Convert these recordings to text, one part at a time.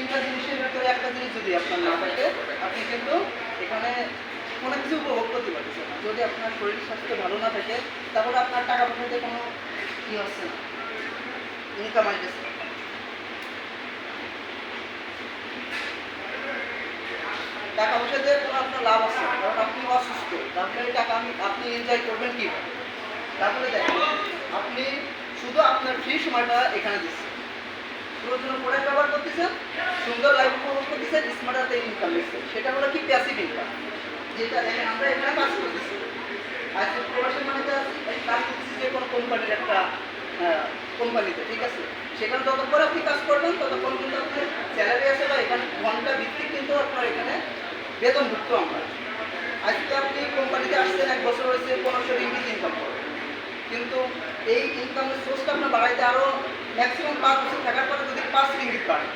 তিনটা জিনিসের ভিতরে একটা জিনিস যদি আপনার না থাকে, আপনি কিন্তু এখানে কোনো কিছু উপভোগ করতে পারতেছেন না। যদি আপনার শরীর স্বাস্থ্য ভালো না থাকে, তাহলে আপনার টাকা পয়সাতে কোনো হচ্ছে না, ইনকাম আসতেছে না। টাকা পয়সা দিয়ে কোনো আপনার লাভ আছে না, কারণ আপনি অসুস্থ। তাহলে এই টাকা আপনি এনজয় করবেন কীভাবে? তাহলে দেখেন, আপনি শুধু আপনার ফ্রি সময়টা এখানে দিচ্ছেন, পুরোর জন্য প্রোডাক্ট ব্যবহার করতেছেন, সুন্দর লাইফ উপভোগ করতেছেন, স্মার্ট হাতে ইনকাম দিচ্ছেন। সেটা হলো কি প্যাসিভ ইনকাম, যেটা দেখেন আমরা এখানে কাজ করতেছি। আজকে প্রবাসের মানেতে কাজ করতেছি যে কোনো কোম্পানির একটা কোম্পানিতে, ঠিক আছে? সেখানে যতক্ষণ আপনি কাজ করবেন ততক্ষণ কিন্তু আপনার স্যালারি আছে, বা এখানে ঘন্টা ভিত্তিক কিন্তু আপনার এখানে বেতনভুক্ত আমরা। আজকে আপনি কোম্পানিতে আসছেন, 1 বছর হয়েছে, 1500 রিঙ্গিত ইনকাম করেন, কিন্তু এই ইনকামের সোর্সটা আপনার বাড়াইতে আরও ম্যাক্সিমাম 5 বছর থাকার পরে যদি 5 রিঙ্গিত বাড়ে,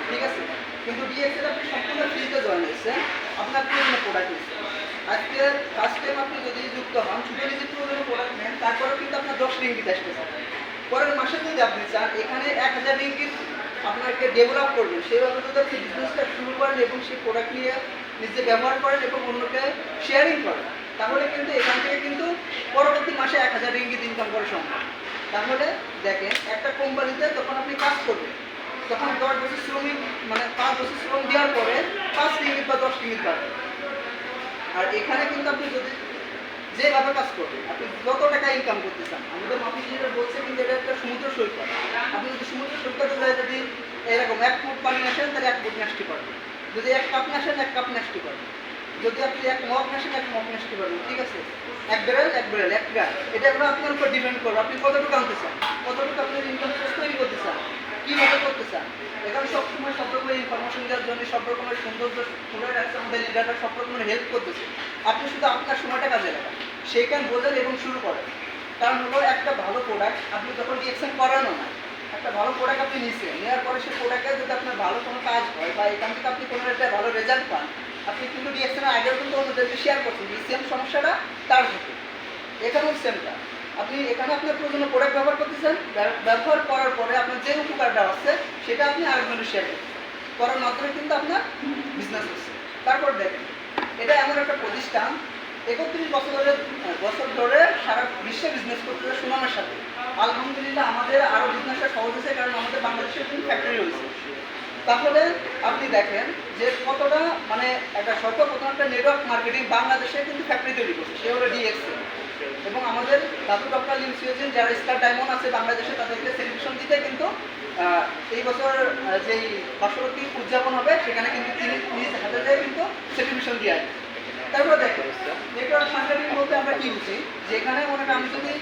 ঠিক আছে? কিন্তু ডিএক্সেল আপনি সম্পূর্ণ ফ্রিতে জয়েন হয়েছেন, আপনার পুরোনো প্রোডাক্ট নিচ্ছেন। আজকে ফার্স্ট টাইম আপনি যদি যুক্ত হন, শুধু যদি পুরোনো প্রোডাক্ট নেন, তারপরেও কিন্তু আপনার 10 রিঙ্গিত আসতেছে। পরের মাসে যদি আপনি চান এখানে 1000 রিঙ্গিত আপনাকে ডেভেলপ করবেন, সেইভাবে যদি আপনি বিজনেসটা শুরু করেন এবং সেই প্রোডাক্ট নিয়ে নিজে ব্যবহার করেন এবং অন্যকে শেয়ারিং করেন, তাহলে কিন্তু এখান থেকে কিন্তু পরবর্তী মাসে 1000 রিঙ্গিত ইনকাম করা সম্ভব। তাহলে দেখেন, একটা কোম্পানিতে যখন আপনি কাজ করবেন, তখন 10 বছর শ্রমিক, মানে 5 বছর শ্রম দেওয়ার পরে 5 রিঙ্গিত বা 10 রিঙ্গিত পাবেন। আর এখানে কিন্তু আপনি যদি যেভাবে কাজ করবেন, আপনি যত টাকা ইনকাম করতে চান, আমাদের মাফিজ যেটা বলছে, কিন্তু এটা একটা সমুদ্র সৈকত। আপনি যদি সমুদ্র সৈকতে যায়, যদি এরকম 1 ফুট পানি আসেন, তাহলে 1 ফুট নাচতে পারবেন। যদি 1 কাপ আসেন, 1 কাপ নাচতে পারবেন। যদি আপনি 1 মগ আসেন, 1 মগ নাচতে পারবেন, ঠিক আছে? 1 ব্যারেল 1 গান, এটা এখন আপনার উপর ডিপেন্ড করবে, আপনি কতটুকু আনতে চান, কতটুকু আপনার ইনকাম সোর্স তৈরি করতে চান, কীভাবে করতে চান। এখানে সবসময় সব রকমের ইনফরমেশন দেওয়ার জন্য, সব রকমের সৌন্দর্য তুলে রাখছে আমাদের লিডাররা, সব রকমের হেল্প করতেছে। আপনি শুধু আপনার সময়টা কাজে লাগান, সেইখানে বোঝেন এবং শুরু করেন। কারণ হলো, একটা ভালো প্রোডাক্ট আপনি যখন রিঅ্যাকশন করানো না, একটা ভালো প্রোডাক্ট আপনি নিচ্ছেন, নেওয়ার পরে সেই প্রোডাক্টে যদি আপনার ভালো কোনো কাজ হয়, বা এখান থেকে আপনি কোনো একটা ভালো রেজাল্ট পান, আপনি কিন্তু রিঅ্যাকশনের আগেও কিন্তু অন্যদেরকে শেয়ার করছেন যে সেম সমস্যাটা তার হতো। এখানেও সেমটা, আপনি এখানে আপনার প্রয়োজনীয় প্রোডাক্ট ব্যবহার করতেছেন, ব্যবহার করার পরে আপনার যে উপকারটা হচ্ছে সেটা আপনি আরেকজনের শেয়ার করতেছেন, করার মাধ্যমে কিন্তু আপনার বিজনেস হচ্ছে। তারপর দেখেন, এটা এমন একটা প্রতিষ্ঠান 31 বছর ধরে সারা বিশ্বে বিজনেস করতেছে সুনামের সাথে। আলহামদুলিল্লাহ, আমাদের আরও বিজনেসটা সহজ হয়েছে, কারণ আমাদের বাংলাদেশের কিন্তু ফ্যাক্টরি রয়েছে। তাহলে আপনি দেখেন যে কতটা, মানে একটা সর্বপ্রথম একটা নেটওয়ার্ক মার্কেটিং বাংলাদেশে কিন্তু ফ্যাক্টরি তৈরি করছে, সে হলো ডিএক্সএল। এবং আমাদের দাদু ডক্টর লিম সিওজিন, যারা স্টার ডায়মন্ড আছে বাংলাদেশে, তাদেরকে সেলিব্রেশন দিতে কিন্তু এই বছর যেই বর্ষপূর্তি উদযাপন হবে, সেখানে কিন্তু তিনি নিজ হাতে যেয়ে কিন্তু সেলিব্রেশন দিয়ে আসবেন। তারপরে দেখেন, নেটওয়ার্ক মার্কেটিং বলতে আমরা কি বুঝি, যেখানে মনে করেন আমি যদি